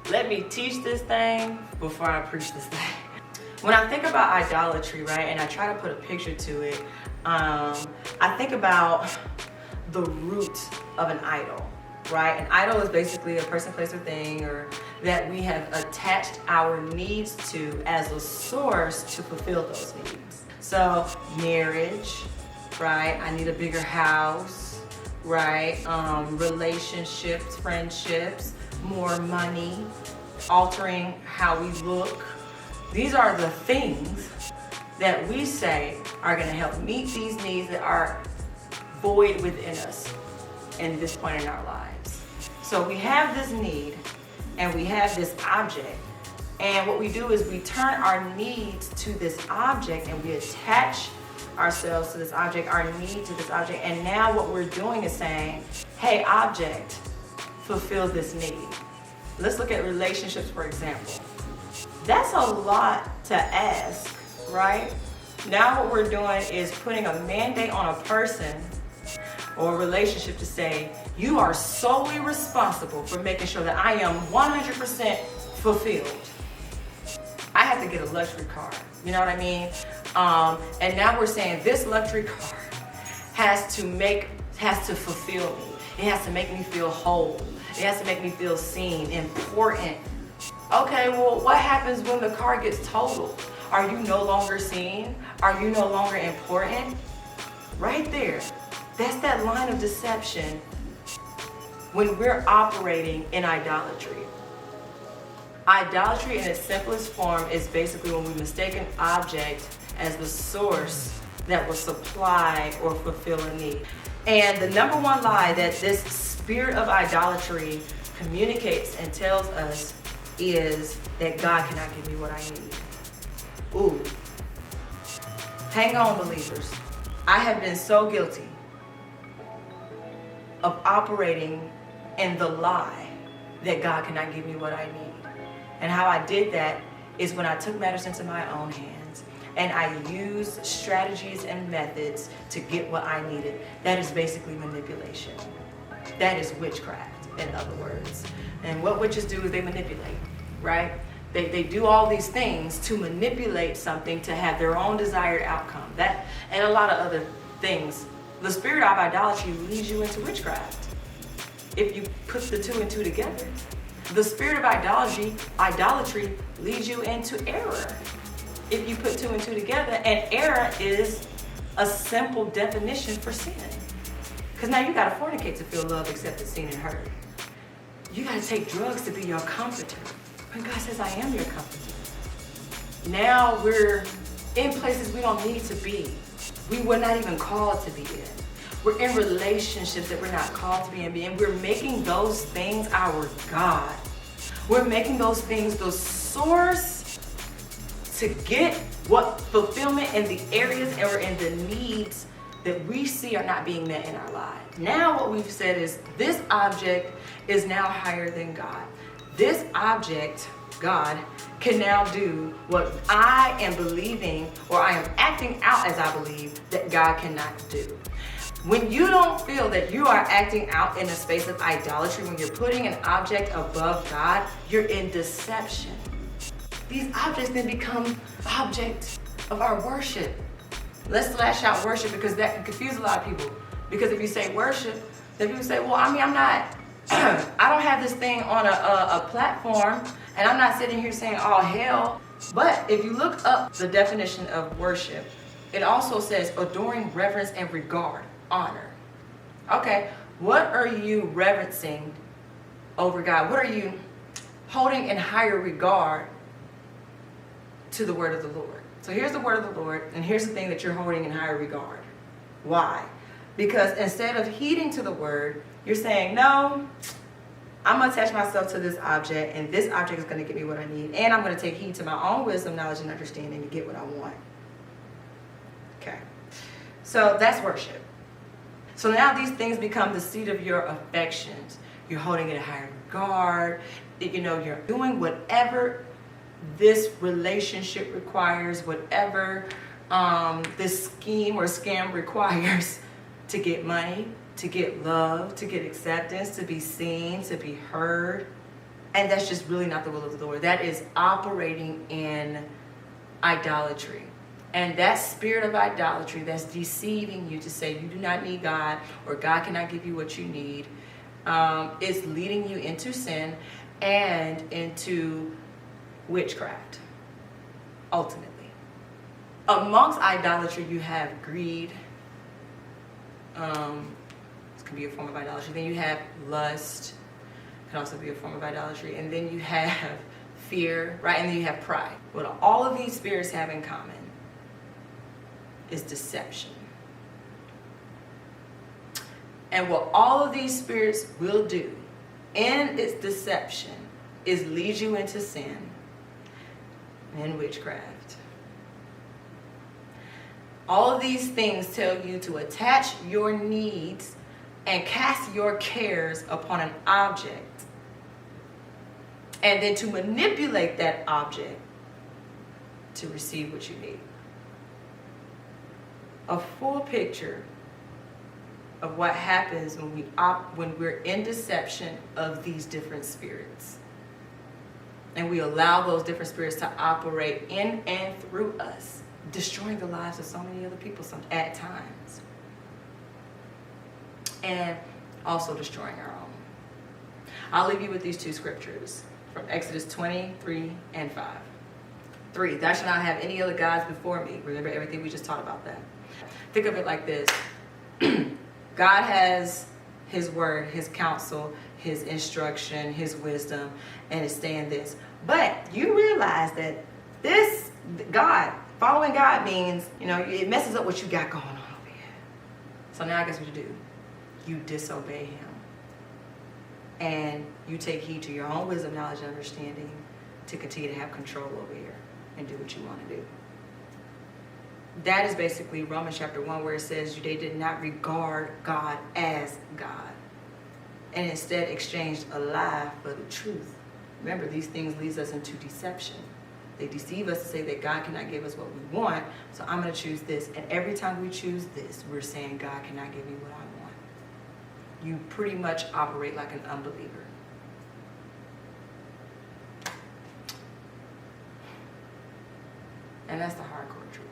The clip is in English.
let me teach this thing before I preach this thing. When I think about idolatry, right, and I try to put a picture to it, I think about the root of an idol, right? An idol is basically a person, place, or thing, or that we have attached our needs to as a source to fulfill those needs. So marriage, right? I need a bigger house, right? Relationships, friendships, more money, altering how we look. These are the things that we say are going to help meet these needs that are void within us in this point in our lives. So we have this need and we have this object, and what we do is we turn our needs to this object and we attach ourselves to this object, our need to this object, and now what we're doing is saying, hey, object, fulfill this need. Let's look at relationships, for example. That's a lot to ask, right? Now what we're doing is putting a mandate on a person or a relationship to say, you are solely responsible for making sure that I am 100% fulfilled. I have to get a luxury car, you know what I mean? And now we're saying this luxury car has to fulfill me. It has to make me feel whole. It has to make me feel seen, important. Okay, well, what happens when the car gets totaled? Are you no longer seen? Are you no longer important? Right there. That's that line of deception when we're operating in idolatry. Idolatry in its simplest form is basically when we mistake an object as the source that will supply or fulfill a need. And the number one lie that this spirit of idolatry communicates and tells us is that God cannot give me what I need. Ooh. Hang on, believers. I have been so guilty of operating in the lie that God cannot give me what I need. And how I did that is when I took matters into my own hands and I used strategies and methods to get what I needed. That is basically manipulation. That is witchcraft, in other words. And what witches do is they manipulate, right? They do all these things to manipulate something to have their own desired outcome. That and a lot of other things. The spirit of idolatry leads you into witchcraft if you put the two and two together. The spirit of idolatry leads you into error if you put two and two together. And error is a simple definition for sin. Because now you got to fornicate to feel love, accepted, seen, and heard. You got to take drugs to be your comforter. When God says, I am your comforter. Now we're in places we don't need to be. We were not even called to be in. We're in relationships that we're not called to be in. And we're making those things our God. We're making those things the source to get what fulfillment in the areas or in the needs that we see are not being met in our lives. Now what we've said is this object is now higher than God. This object, God, can now do what I am believing or I am acting out as I believe that God cannot do. When you don't feel that you are acting out in a space of idolatry, when you're putting an object above God, you're in deception. These objects then become object of our worship. Let's slash out worship because that can confuse a lot of people. Because if you say worship, then people say, well, I mean, I'm not, I don't have this thing on a platform and I'm not sitting here saying, oh, hell. But if you look up the definition of worship, it also says adoring, reverence, and regard, honor. Okay, what are you reverencing over God? What are you holding in higher regard to the word of the Lord? So here's the word of the Lord, and here's the thing that you're holding in higher regard. Why? Because instead of heeding to the word, you're saying, no, I'm going to attach myself to this object, and this object is going to give me what I need, and I'm going to take heed to my own wisdom, knowledge, and understanding to get what I want. Okay. So that's worship. So now these things become the seat of your affections. You're holding it in higher regard. You're doing whatever this relationship requires, whatever this scheme or scam requires to get money, to get love, to get acceptance, to be seen, to be heard. And that's just really not the will of the Lord. That is operating in idolatry. And that spirit of idolatry that's deceiving you to say you do not need God, or God cannot give you what you need, is leading you into sin and into witchcraft, ultimately. Amongst idolatry, you have greed. This can be a form of idolatry. Then you have lust. Can also be a form of idolatry. And then you have fear, right? And then you have pride. What all of these spirits have in common is deception. And what all of these spirits will do in its deception is lead you into sin and witchcraft. All of these things tell you to attach your needs and cast your cares upon an object, and then to manipulate that object to receive what you need. A full picture of what happens when we're in deception of these different spirits, and we allow those different spirits to operate in and through us, destroying the lives of so many other people at times, and also destroying our own. I'll leave you with these two scriptures from Exodus 23 and 5. 3, thou shalt not have any other gods before me. Remember everything we just taught about that. Think of it like this. God has his word, his counsel, his instruction, his wisdom, and it's saying this. But you realize that this God, following God means, it messes up what you got going on over here. So now I guess what you do. You disobey him. And you take heed to your own wisdom, knowledge, and understanding to continue to have control over here and do what you want to do. That is basically Romans chapter 1, where it says they did not regard God as God, and instead exchanged a lie for the truth. Remember, these things lead us into deception. They deceive us to say that God cannot give us what we want, so I'm going to choose this. And every time we choose this, we're saying God cannot give me what I want. You pretty much operate like an unbeliever. And that's the hardcore truth.